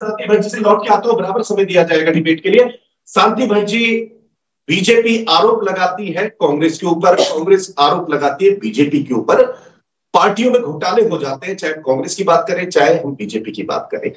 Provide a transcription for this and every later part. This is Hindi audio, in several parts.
शांति भंजी से लौट के आता हूं, बराबर समय दिया जाएगा डिबेट के लिए। शांति भंजी, बीजेपी आरोप लगाती है कांग्रेस के ऊपर, कांग्रेस आरोप लगाती है बीजेपी के ऊपर, पार्टियों में घोटाले हो जाते हैं, चाहे कांग्रेस की बात करें चाहे हम बीजेपी की बात करें।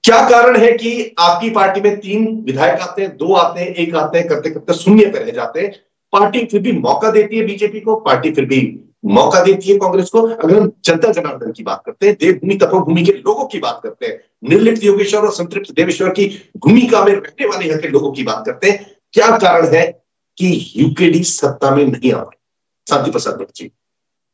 क्या कारण है कि आपकी पार्टी में 3 विधायक आते हैं, 2 आते हैं, 1 आते हैं, करते करते शून्य पे रह जाते हैं, पार्टी फिर भी मौका देती है बीजेपी को, पार्टी फिर भी मौका देती है कांग्रेस को। अगर हम जनता जनार्दन की बात करते हैं, देवभूमि तपोभूमि के लोगों की बात करते हैं, निर्लिप्त योगेश्वर और संतृप्त देवेश्वर की भूमिका में रहने वाले यहाँ के लोगों की बात करते हैं, क्या कारण है कि यूकेडी सत्ता में नहीं आ पाए? शांति प्रसाद जी।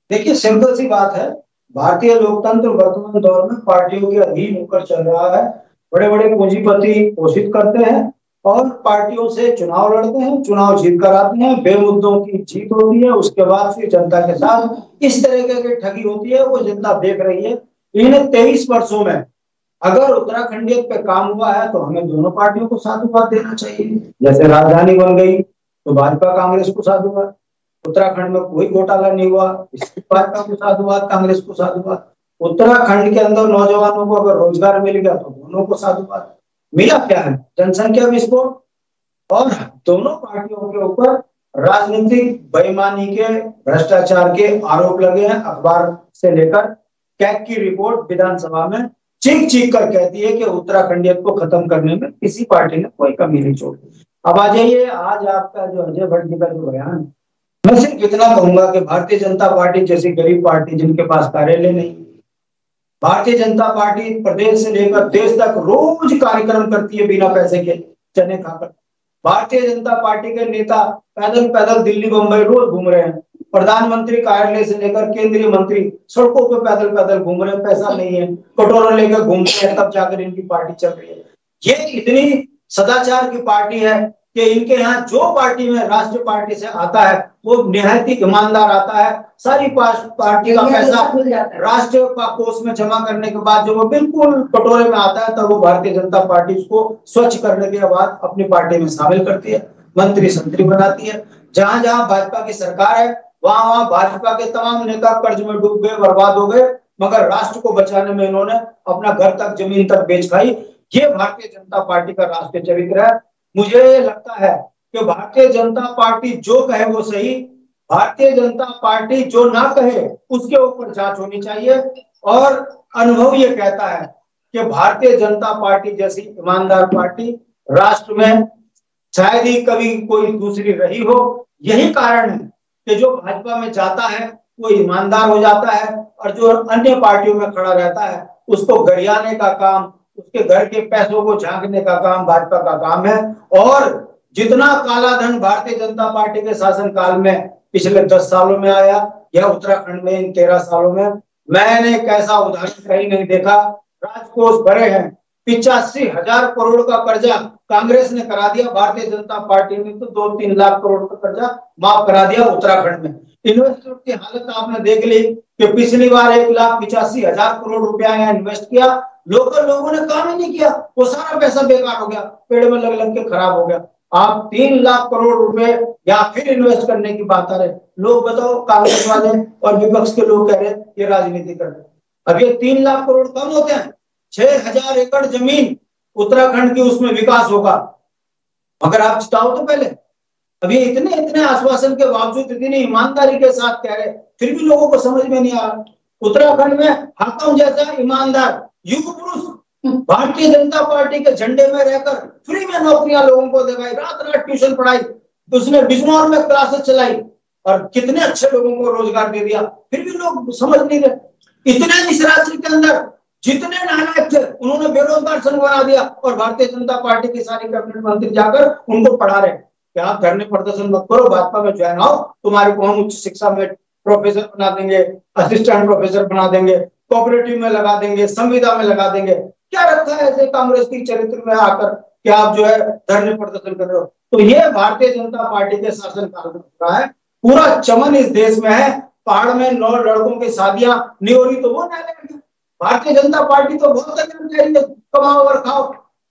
देखिए, सिंपल सी बात है, भारतीय लोकतंत्र वर्तमान दौर में पार्टियों के अधीन होकर चल रहा है। बड़े बड़े पूंजीपति घोषित करते हैं और पार्टियों से चुनाव लड़ते हैं, चुनाव जीत कर आते हैं, बेमुद्दों की जीत होती है, उसके बाद फिर जनता के साथ इस तरीके की ठगी होती है, वो जनता देख रही है। इन 23 वर्षों में अगर उत्तराखंडियत पे काम हुआ है तो हमें दोनों पार्टियों को साधुवाद देना चाहिए। जैसे राजधानी बन गई तो भाजपा कांग्रेस को साधुवाद, उत्तराखंड में कोई घोटाला नहीं हुआ, इसकी भाजपा को साधुवाद, कांग्रेस को साधुवाद। उत्तराखंड के अंदर नौजवानों को अगर रोजगार मिल गया तो दोनों को साधुवाद। मिला क्या है? जनसंख्या विस्फोट। और दोनों पार्टियों के ऊपर राजनीतिक बेईमानी के, भ्रष्टाचार के आरोप लगे हैं। अखबार से लेकर कैग की रिपोर्ट विधानसभा में चीख चीख कर कहती है कि उत्तराखंडियत को खत्म करने में किसी पार्टी ने कोई कमी नहीं छोड़ी। अब आ जाइए, आज आपका जो अजय भट्ट जी का जो बयान है, मैं सिर्फ इतना कहूंगा कि भारतीय जनता पार्टी जैसी गरीब पार्टी जिनके पास कार्यालय नहीं, भारतीय जनता पार्टी प्रदेश से लेकर देश तक रोज कार्यक्रम करती है बिना पैसे के, चने खाकर। भारतीय जनता पार्टी के नेता पैदल पैदल दिल्ली बंबई रोज घूम रहे हैं। प्रधानमंत्री कार्यालय से लेकर केंद्रीय मंत्री सड़कों पे पैदल पैदल घूम रहे हैं, पैसा नहीं है, कटोरा लेकर घूमते हैं, तब जाकर इनकी पार्टी चल रही है। ये इतनी सदाचार की पार्टी है कि इनके यहाँ जो पार्टी में राष्ट्रीय पार्टी से आता है वो निहायत ही ईमानदार आता है। सारी पार्टी का पैसा राष्ट्रीय कोष में जमा करने के बाद जो वो बिल्कुल कटोरे में आता है, तब वो भारतीय जनता पार्टी उसको स्वच्छ करने के बाद अपनी पार्टी में शामिल करती है, मंत्री संतरी बनाती है। जहां जहां भाजपा की सरकार है वहां वहां भाजपा के तमाम नेता कर्ज में डूब गए, बर्बाद हो गए, मगर राष्ट्र को बचाने में इन्होंने अपना घर तक जमीन तक बेच खाई। ये भारतीय जनता पार्टी का राष्ट्रीय चरित्र है। मुझे लगता है कि भारतीय जनता पार्टी जो कहे वो सही, भारतीय जनता पार्टी जो ना कहे उसके ऊपर जांच होनी चाहिए। और अनुभव ये कहता है कि भारतीय जनता पार्टी जैसी ईमानदार पार्टी राष्ट्र में शायद ही कभी कोई दूसरी रही हो। यही कारण है कि जो भाजपा में जाता है वो ईमानदार हो जाता है और जो अन्य पार्टियों में खड़ा रहता है उसको गरियाने का काम, उसके घर के पैसों को झांकने का काम भाजपा का काम है। और जितना काला धन भारतीय जनता पार्टी के शासनकाल में पिछले 10 सालों में आया या उत्तराखंड में इन 13 सालों में, मैंने कैसा उदाहरण कहीं नहीं देखा। राजकोष भरे हैं, 85,000 करोड़ का कर्जा कांग्रेस ने करा दिया, भारतीय जनता पार्टी ने तो 2-3 लाख करोड़ का कर्जा माफ करा दिया उत्तराखंड में। इन्वेस्टमेंट की हालत आपने देख ली कि पिछली बार 1,85,000 करोड़ रुपया यहाँ इन्वेस्ट किया, लोकल लोगों ने काम ही नहीं किया, वो सारा पैसा बेकार हो गया, पेड़ में लग लग के खराब हो गया। आप 3 लाख करोड़ रुपए या फिर इन्वेस्ट करने की बात आ रहे, लोग बताओ, कांग्रेस वाले और विपक्ष के लोग कह रहे ये राजनीति कर रहे। अब ये 3 लाख करोड़ कम होते हैं, 6,000 एकड़ जमीन उत्तराखंड की उसमें विकास होगा, मगर आप जिताओ तो पहले। अभी इतने आश्वासन के बावजूद, इतनी ईमानदारी के साथ कह रहे, फिर भी लोगों को समझ में नहीं आ रहा। उत्तराखंड में हाकम जैसा ईमानदार युग पुरुष भारतीय जनता पार्टी के झंडे में रहकर फ्री में नौकरियां लोगों को दिलाई, रात रात ट्यूशन पढ़ाई, उसने बिजनौर में क्लासेस चलाई और कितने अच्छे लोगों को रोजगार दे दिया, फिर भी लोग समझ नहीं रहे। इतने इस राज्य के अंदर जितने नालायक थे उन्होंने बेरोजगार संघ बना दिया और भारतीय जनता पार्टी की सारी कैबिनेट मंत्री जाकर उनको पढ़ा रहे कि आप धरने प्रदर्शन मत करो, भाजपा में ज्वाइन आओ, तुम्हारे को हम उच्च शिक्षा में प्रोफेसर बना देंगे, असिस्टेंट प्रोफेसर बना देंगे, कोऑपरेटिव में लगा देंगे, संविदा में लगा देंगे। क्या रखा है ऐसे कांग्रेस की चरित्र में आकर कि आप जो है धरने प्रदर्शन कर रहे हो? तो ये भारतीय जनता पार्टी के शासनकाल में हो रहा है। पूरा चमन इस देश में है, पहाड़ में 9 लड़कों की शादियां नहीं हो रही तो वो नहीं। भारतीय जनता पार्टी तो बहुत कमाओ और खाओ,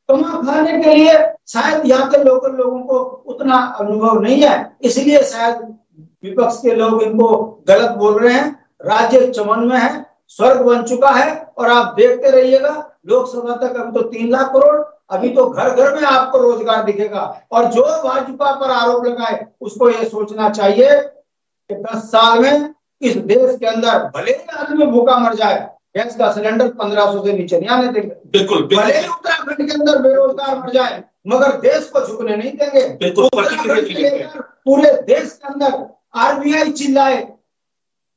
कमा खाने के लिए शायद यहाँ के लोकल लोगों को उतना अनुभव नहीं है, इसलिए शायद विपक्ष के लोग इनको गलत बोल रहे हैं। राज्य चमन में है, स्वर्ग बन चुका है और आप देखते रहिएगा लोकसभा तक अभी तो 3 लाख करोड़, अभी तो घर घर में आपको रोजगार दिखेगा। और जो भाजपा पर आरोप लगाए उसको ये सोचना चाहिए कि 10 साल में इस देश के अंदर भले ही आदमी भूखा मर जाए, गैस का सिलेंडर 1500 से नीचे नहीं आने देंगे। बिल्कुल, भले ही उत्तराखंड के अंदर बेरोजगार मर जाए, मगर देश को झुकने नहीं देंगे। पूरे देश के अंदर आरबीआई चिल्लाए,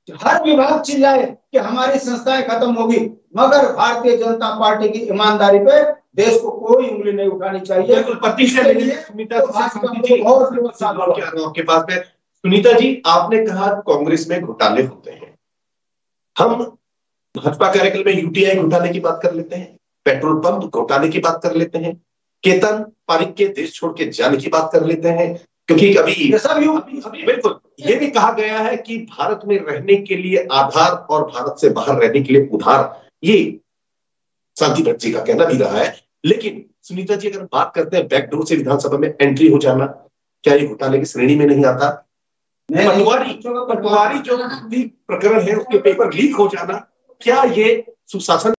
हर विभाग चिल्लाए कि हमारी संस्थाएं खत्म होगी, मगर भारतीय जनता पार्टी की ईमानदारी पे देश को कोई उंगली नहीं उठानी चाहिए। आपके पास में सुनीता जी, आपने कहा कांग्रेस में घोटाले होते हैं, हम भाजपा कार्यकाल में यूटीआई घोटाले की बात कर लेते हैं, पेट्रोल पंप घोटाले की बात कर लेते हैं, केतन पारिक के देश छोड़ के जाने की बात कर लेते हैं, क्योंकि अभी बिल्कुल ये भी कहा गया है कि भारत में रहने के लिए आधार और भारत से बाहर रहने के लिए उधार, ये शांति भट्ट जी का कहना भी रहा है। लेकिन सुनीता जी, अगर बात करते हैं बैकडोर से विधानसभा में एंट्री हो जाना, क्या ये घोटाले की श्रेणी में नहीं आता? पटवारी जो प्रकरण है उसके पेपर लीक हो जाना, क्या ये सुशासन